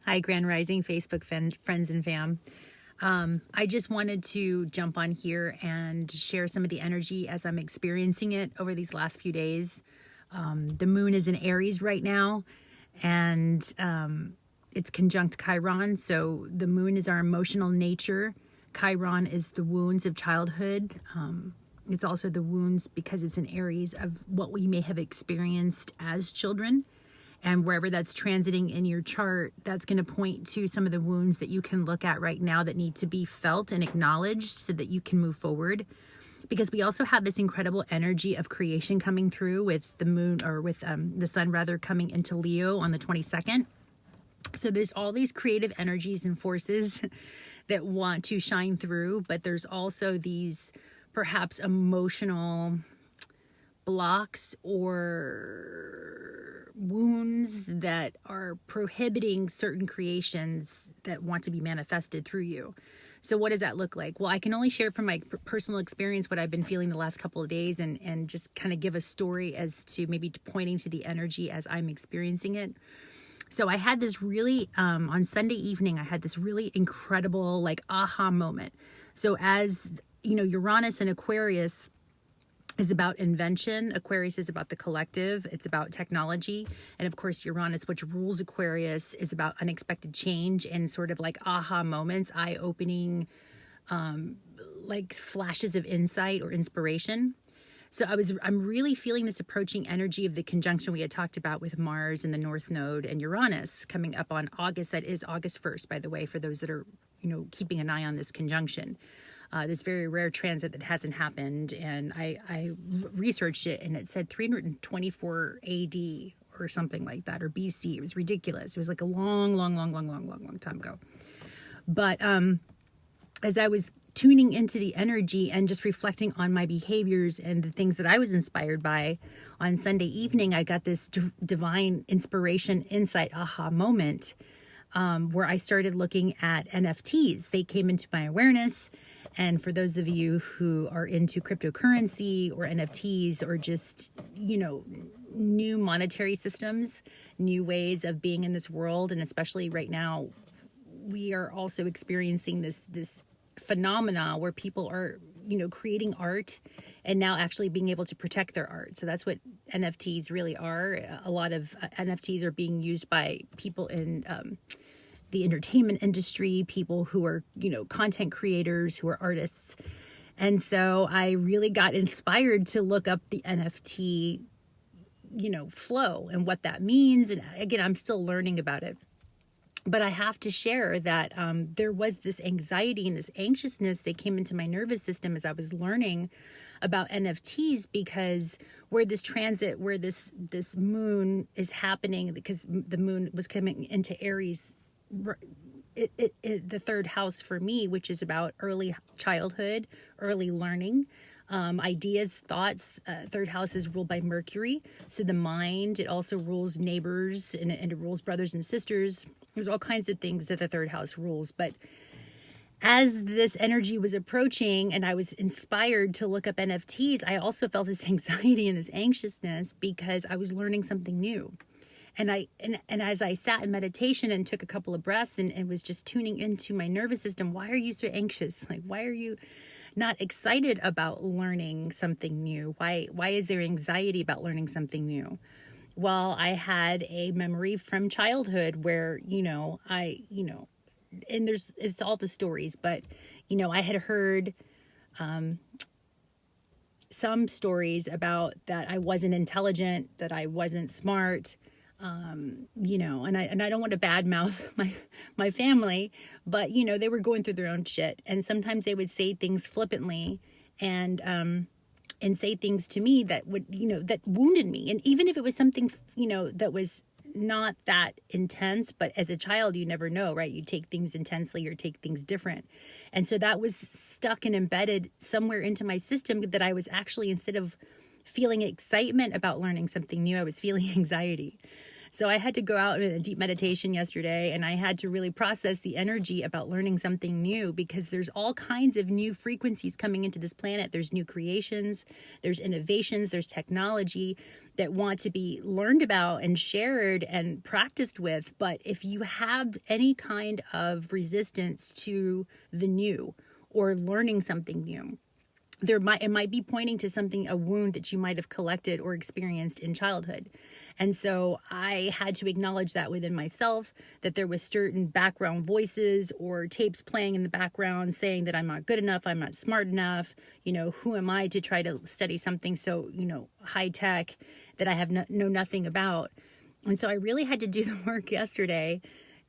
Hi, Grand Rising Facebook friends and fam. I just wanted to jump on here and share some of the energy as I'm experiencing it over these last few days. The moon is in Aries right now, and it's conjunct Chiron. So the moon is our emotional nature. Chiron is the wounds of childhood. It's also the wounds, because it's in Aries, of what we may have experienced as children. And wherever that's transiting in your chart, that's going to point to some of the wounds that you can look at right now that need to be felt and acknowledged so that you can move forward. Because we also have this incredible energy of creation coming through with the moon, or with the sun rather, coming into Leo on the 22nd. So there's all these creative energies and forces that want to shine through, but there's also these perhaps emotional blocks or wounds that are prohibiting certain creations that want to be manifested through you. So what does that look like? Well, I can only share from my personal experience what I've been feeling the last couple of days, and just kind of give a story as to maybe pointing to the energy as I'm experiencing it. So I had this really, on Sunday evening, I had this really incredible aha moment. So as you know, Uranus and Aquarius is about invention. Aquarius is about the collective. It's about technology. And of course, Uranus, which rules Aquarius, is about unexpected change and sort of aha moments, eye-opening, flashes of insight or inspiration. So I'm really feeling this approaching energy of the conjunction we had talked about with Mars and the North Node and Uranus coming up on August. That is August 1st, by the way, for those that are, keeping an eye on this conjunction. This very rare transit that hasn't happened, and I researched it, and it said 324 AD or something like that, or BC. It was ridiculous. It was like a long time ago. But as I was tuning into the energy and just reflecting on my behaviors and the things that I was inspired by on Sunday evening, I got this divine inspiration, insight, aha moment, where I started looking at NFTs. They came into my awareness. And for those of you who are into cryptocurrency or NFTs, or just, new monetary systems, new ways of being in this world, and especially right now, we are also experiencing this phenomena where people are, creating art and now actually being able to protect their art. So that's what NFTs really are. A lot of NFTs are being used by people in the entertainment industry, people who are, content creators, who are artists. And so I really got inspired to look up the NFT, flow and what that means. And again, I'm still learning about it. But I have to share that there was this anxiety and this anxiousness that came into my nervous system as I was learning about NFTs, because where this transit, where this moon is happening, because the moon was coming into Aries, the third house for me, which is about early childhood, early learning, ideas, thoughts. Third house is ruled by Mercury, so the mind. It also rules neighbors, and it rules brothers and sisters. There's all kinds of things that the third house rules. But as this energy was approaching and I was inspired to look up NFTs, I also felt this anxiety and this anxiousness because I was learning something new. And as I sat in meditation and took a couple of breaths and was just tuning into my nervous system, why are you so anxious? Why are you not excited about learning something new? Why is there anxiety about learning something new? Well, I had a memory from childhood where, and it's all the stories, but, I had heard some stories about that I wasn't intelligent, that I wasn't smart, and I don't want to badmouth my family, but, they were going through their own shit. And sometimes they would say things flippantly and say things to me that would, that wounded me. And even if it was something, that was not that intense, but as a child, you never know, right? You take things intensely or take things different. And so that was stuck and embedded somewhere into my system, that I was actually, instead of feeling excitement about learning something new, I was feeling anxiety. So I had to go out in a deep meditation yesterday, and I had to really process the energy about learning something new, because there's all kinds of new frequencies coming into this planet. There's new creations, there's innovations, there's technology that want to be learned about and shared and practiced with. But if you have any kind of resistance to the new or learning something new, it might be pointing to something, a wound that you might have collected or experienced in childhood. And so I had to acknowledge that within myself, that there was certain background voices or tapes playing in the background saying that I'm not good enough, I'm not smart enough, who am I to try to study something so, high tech that I have know nothing about. And so I really had to do the work yesterday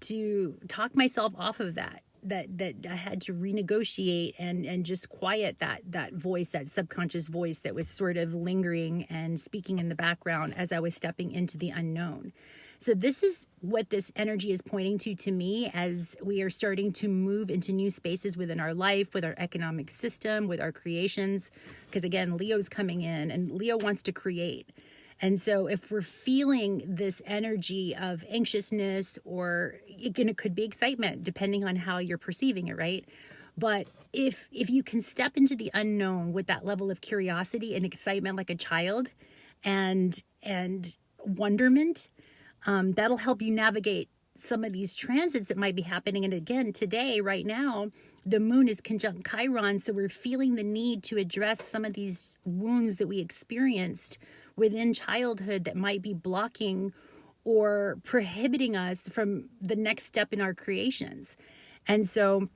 to talk myself off of that I had to renegotiate and just quiet that voice, that subconscious voice that was sort of lingering and speaking in the background as I was stepping into the unknown. So this is what this energy is pointing to me, as we are starting to move into new spaces within our life, with our economic system, with our creations. Because again, Leo's coming in, and Leo wants to create. And so if we're feeling this energy of anxiousness, or it could be excitement, depending on how you're perceiving it, right? But if you can step into the unknown with that level of curiosity and excitement like a child, and wonderment, that'll help you navigate some of these transits that might be happening. And again, today, right now, the moon is conjunct Chiron, so we're feeling the need to address some of these wounds that we experienced within childhood that might be blocking or prohibiting us from the next step in our creations. And so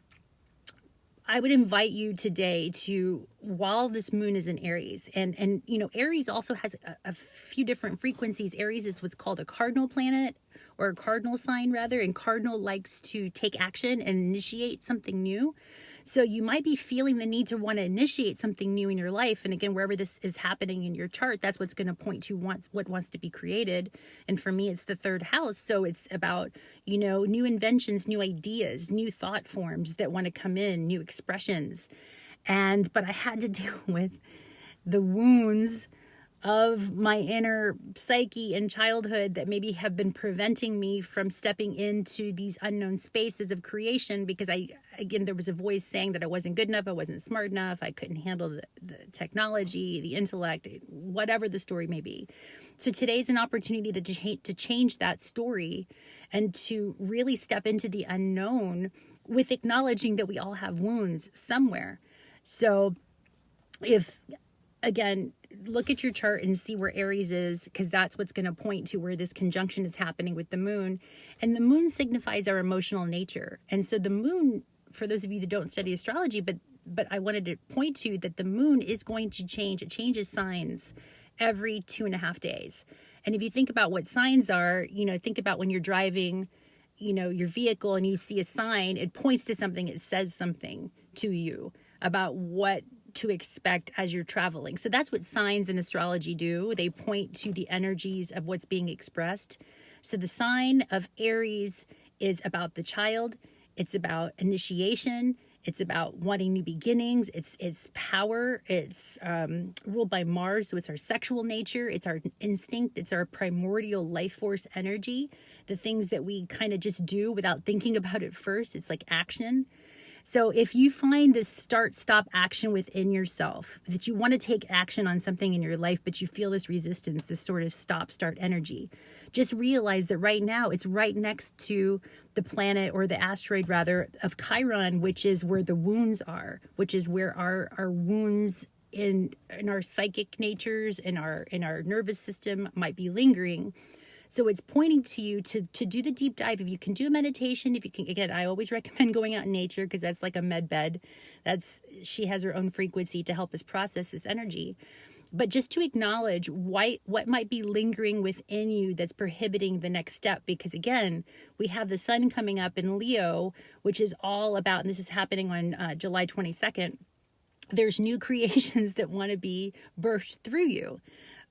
I would invite you today to, while this moon is in Aries, and Aries also has a few different frequencies. Aries is what's called a cardinal planet, or a cardinal sign rather, and cardinal likes to take action and initiate something new. So you might be feeling the need to want to initiate something new in your life. And again, wherever this is happening in your chart, that's what's going to point to what wants to be created. And for me, it's the third house. So it's about, new inventions, new ideas, new thought forms that want to come in, new expressions. But I had to deal with the wounds of my inner psyche and childhood that maybe have been preventing me from stepping into these unknown spaces of creation, because there was a voice saying that I wasn't good enough, I wasn't smart enough, I couldn't handle the technology, the intellect, whatever the story may be. So today's an opportunity to change that story and to really step into the unknown with acknowledging that we all have wounds somewhere. So again, look at your chart and see where Aries is, because that's what's going to point to where this conjunction is happening with the moon. And the moon signifies our emotional nature. And so the moon, for those of you that don't study astrology, but I wanted to point to that the moon is going to change. It changes signs every 2.5 days. And if you think about what signs are, think about when you're driving, your vehicle and you see a sign, it points to something, it says something to you about what to expect as you're traveling. So that's what signs in astrology do. They point to the energies of what's being expressed. So the sign of Aries is about the child. It's about initiation. It's about wanting new beginnings. It's power. It's ruled by Mars. So it's our sexual nature. It's our instinct. It's our primordial life force energy. The things that we kind of just do without thinking about it first. It's like action. So if you find this start-stop action within yourself, that you want to take action on something in your life, but you feel this resistance, this sort of stop-start energy, just realize that right now it's right next to the planet, or the asteroid rather, of Chiron, which is where the wounds are, which is where our wounds in our psychic natures, in our nervous system might be lingering. So it's pointing to you to do the deep dive. If you can do a meditation, if you can, again, I always recommend going out in nature, because that's like a med bed. She has her own frequency to help us process this energy. But just to acknowledge what might be lingering within you that's prohibiting the next step. Because again, we have the sun coming up in Leo, which is all about, and this is happening on July 22nd, there's new creations that want to be birthed through you.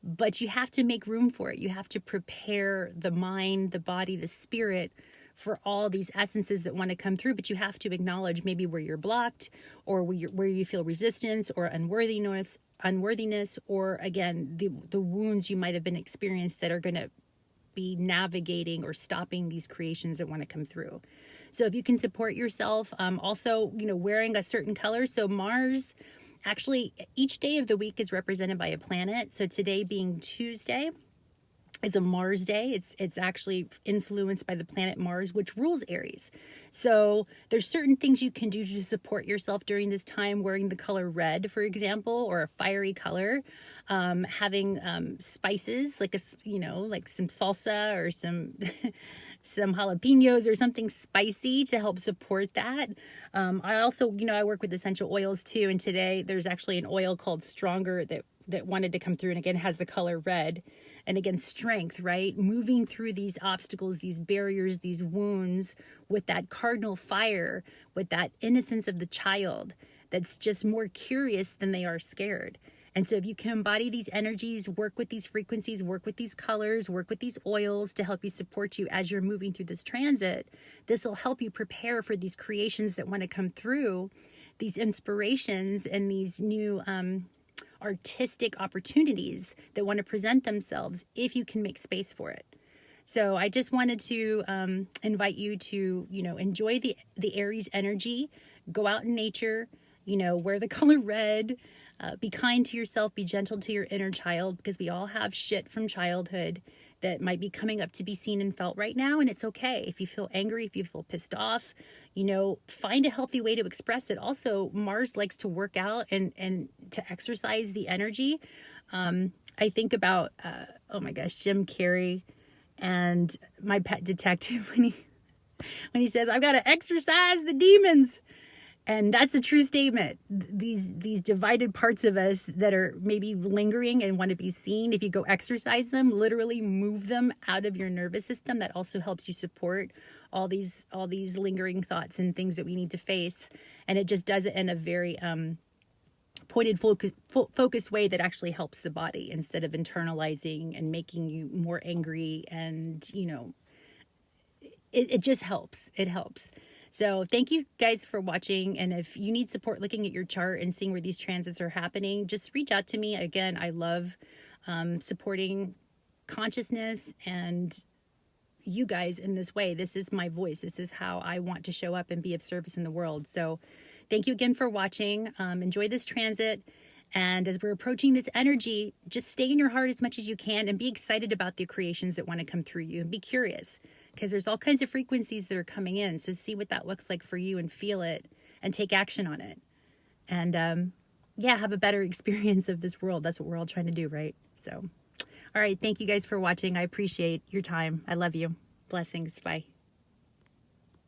But you have to make room for it. You have to prepare the mind, the body, the spirit for all these essences that want to come through. But you have to acknowledge maybe where you're blocked, or where you feel resistance or unworthiness, or again, the wounds you might have been experienced that are going to be navigating or stopping these creations that want to come through. So if you can support yourself, also, wearing a certain color. So Mars, actually, each day of the week is represented by a planet. So today being Tuesday, it's a Mars day. It's actually influenced by the planet Mars, which rules Aries. So there's certain things you can do to support yourself during this time, wearing the color red, for example, or a fiery color, having spices like like some salsa or some some jalapenos or something spicy to help support that. I also, I work with essential oils too. And today there's actually an oil called Stronger that wanted to come through. And again, has the color red. And again, strength, right? Moving through these obstacles, these barriers, these wounds with that cardinal fire, with that innocence of the child that's just more curious than they are scared. And so if you can embody these energies, work with these frequencies, work with these colors, work with these oils to help you support you as you're moving through this transit, this will help you prepare for these creations that want to come through, these inspirations and these new artistic opportunities that want to present themselves if you can make space for it. So I just wanted to invite you to, enjoy the Aries energy, go out in nature, wear the color red, be kind to yourself, be gentle to your inner child, because we all have shit from childhood that might be coming up to be seen and felt right now. And it's okay. If you feel angry, if you feel pissed off, find a healthy way to express it. Also, Mars likes to work out and to exercise the energy. I think about, oh my gosh, Jim Carrey and My Pet Detective when he says, I've got to exercise the demons. And that's a true statement. These divided parts of us that are maybe lingering and want to be seen, if you go exercise them, literally move them out of your nervous system, that also helps you support all these lingering thoughts and things that we need to face. And it just does it in a very pointed, focused way that actually helps the body instead of internalizing and making you more angry. And, it just helps. It helps. So thank you guys for watching. And if you need support looking at your chart and seeing where these transits are happening, just reach out to me. Again, I love supporting consciousness and you guys in this way. This is my voice. This is how I want to show up and be of service in the world. So thank you again for watching. Enjoy this transit. And as we're approaching this energy, just stay in your heart as much as you can and be excited about the creations that want to come through you, and be curious, because there's all kinds of frequencies that are coming in. So see what that looks like for you and feel it and take action on it. And have a better experience of this world. That's what we're all trying to do, right? So, all right. Thank you guys for watching. I appreciate your time. I love you. Blessings. Bye.